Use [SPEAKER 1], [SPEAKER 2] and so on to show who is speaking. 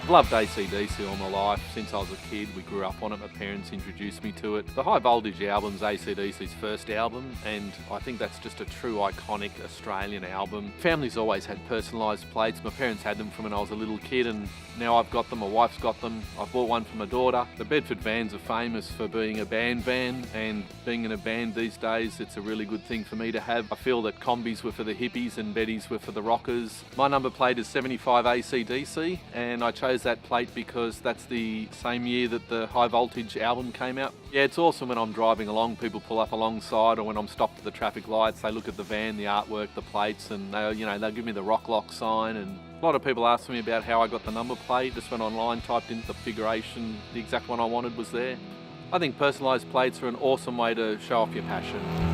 [SPEAKER 1] I've loved ACDC all my life. Since I was a kid, we grew up on it. My parents introduced me to it. The High Voltage album's ACDC's first album, and I think that's just a true iconic Australian album. Family's always had personalised plates. My parents had them from when I was a little kid, and now I've got them. My wife's got them. I've bought one for my daughter. The Bedford vans are famous for being a band van, and being in a band these days, it's a really good thing for me to have. I feel that combis were for the hippies and Bettys were for the rockers. My number plate is 75 ACDC, and I chose that plate because that's the same year that the High Voltage album came out. Yeah, it's awesome when I'm driving along, people pull up alongside, or when I'm stopped at the traffic lights, they look at the van, the artwork, the plates, and they'll give me the Rock Lock sign. And a lot of people ask me about how I got the number plate. Just went online, typed in the configuration, the exact one I wanted was there. I think personalised plates are an awesome way to show off your passion.